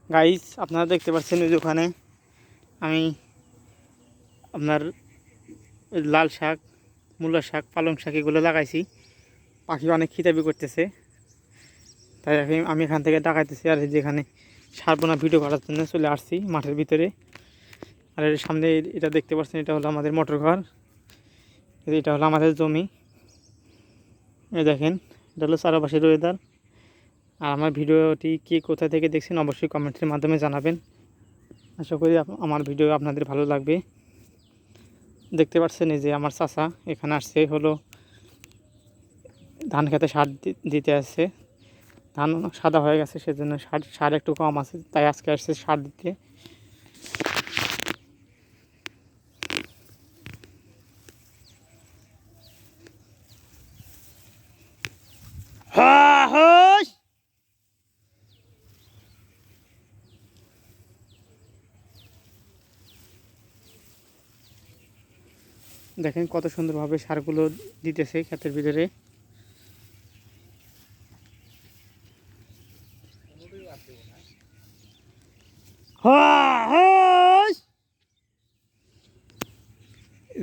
Guys, আপনারা দেখতে পাচ্ছেন ওই ওখানে আমি আপনার লাল শাক, মূলা শাক, পালং শাক এগুলো লাগাইছি। পাখি অনেক খিতাবি করতেছে, তাই আমি এখান থেকে ডাকাইতেছি। আর যেখানে সারবোনা ভিডিও করার জন্য চলে আসছি মাঠের ভিতরে। আর এর সামনে এটা দেখতে পাচ্ছেন, এটা হলো আমাদের মোটর ঘর, এটা হলো আমাদের জমি। এই দেখেন, এটা হলো চারপাশের ওয়েদার। আর আমার ভিডিওটি কে কোথা থেকে দেখছেন অবশ্যই কমেন্টের মাধ্যমে জানাবেন। আশা করি আমার ভিডিও আপনাদের ভালো লাগবে। দেখতে পাচ্ছেন এই যে আমার চাচা এখানে আসছে হলো ধান খেতে সার দিতে আসছে। ধান সাদা হয়ে গেছে, সেজন্য সার একটু কম আছে, তাই আজকে আসছে সার দিতে। দেখেন কত সুন্দরভাবে সারগুলো দিতেছে ক্ষেতের ভিতরে।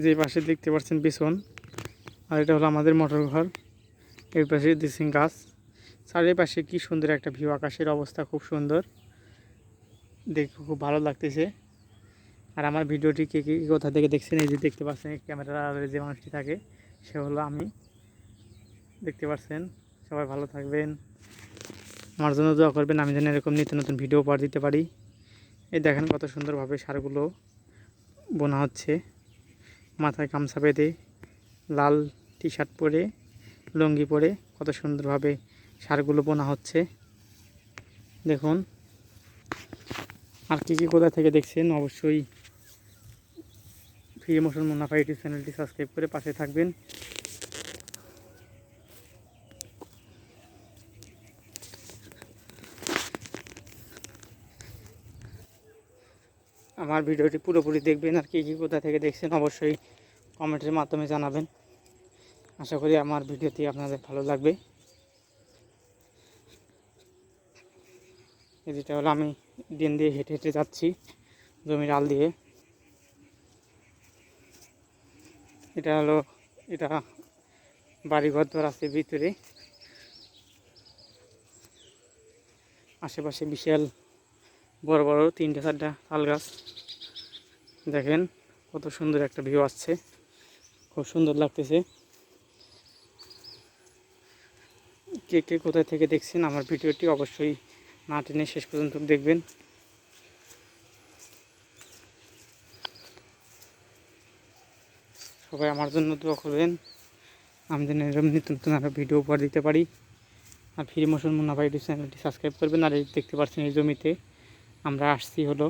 যে পাশে দেখতে পাচ্ছেন বিছন, আর এটা হলো আমাদের মোটর ঘর। এর পাশে দিচ্ছেন গাছ, চারিপাশে কি সুন্দর একটা ভিউ। আকাশের অবস্থা খুব সুন্দর, দেখে খুব ভালো লাগতেছে। আর আমার ভিডিওটি কে কে কোথা থেকে দেখছেন, এই যে দেখতে পাচ্ছেন ক্যামেরার যে মানুষটি থাকে সে হলো আমি। দেখতে পাচ্ছেন, সবাই ভালো থাকবেন, আমার জন্য দোয়া করবেন, আমি যেন এরকম নিত্য নতুন ভিডিও উপহার দিতে পারি। এই দেখেন কত সুন্দরভাবে সারগুলো বোনা হচ্ছে। মাথায় গামছা বেঁধে, লাল টি শার্ট পরে, লুঙ্গি পরে কত সুন্দরভাবে সারগুলো বোনা হচ্ছে। দেখুন, আর কী কোথা থেকে দেখছেন অবশ্যই ফ্রি মোশন মুনাফা ইউটিউব চ্যানেলটি সাবস্ক্রাইব করে পাশে থাকবেন। আমার ভিডিওটি পুরোপুরি দেখবেন, আর কী কোথা থেকে দেখছেন অবশ্যই কমেন্টের মাধ্যমে জানাবেন। আশা করি আমার ভিডিওটি আপনাদের ভালো লাগবে। যেটা হলো আমি দিন দিয়ে হেঁটে হেঁটে যাচ্ছি জমির আল দিয়ে। এটা হলো এটা বাড়িঘর দর আছে ভিতরে, আশেপাশে বিশাল বড় বড় 3-4টা তাল গাছ। দেখেন কত সুন্দর একটা ভিউ আসছে, খুব সুন্দর লাগতেছে। কে কে কোথায় থেকে দেখছেন আমার ভিডিওটি অবশ্যই না টেনে শেষ পর্যন্ত দেখবেন। সবাই আমার জন্য দোয়া করবেন, আমি যেন এরকম নিত্য নতুন আরও ভিডিও উপহার দিতে পারি। আর ফ্রি মোশন মুনাফা ইউটিউব চ্যানেলটি সাবস্ক্রাইব করবেন। আর এই দেখতে পাচ্ছেন এই জমিতে আমরা আসছি হলো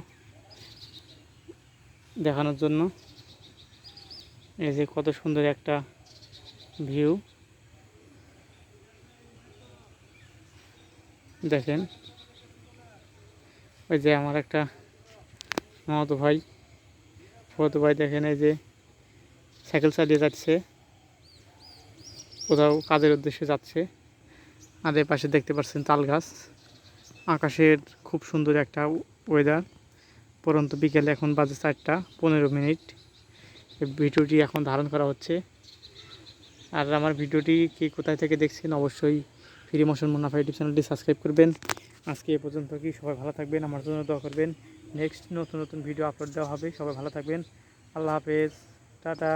দেখানোর জন্য। এই যে কত সুন্দর একটা ভিউ, দেখেন। ওই যে আমার একটা মামাতো ভাই দেখেন, এই যে সাইকেল চালিয়ে যাচ্ছে, কোথাও কাজের উদ্দেশ্যে যাচ্ছে। আর এর পাশে দেখতে পাচ্ছেন তাল গাছ। আকাশের খুব সুন্দর একটা ওয়েদার। পরন্ত বিকেলে এখন বাজে 4:15। এই ভিডিওটি এখন ধারণ করা হচ্ছে। আর আমার ভিডিওটি কি কোথায় থেকে দেখছেন অবশ্যই ফ্রি মোশন মুনাফা ইউটিউব চ্যানেলটি সাবস্ক্রাইব করবেন। আজকে এ পর্যন্ত কি, সবাই ভালো থাকবেন, আমার জন্য দোয়া করবেন। নেক্সট নতুন নতুন ভিডিও আপলোড দেওয়া হবে। সবাই ভালো থাকবেন, আল্লাহ হাফেজ, টাটা।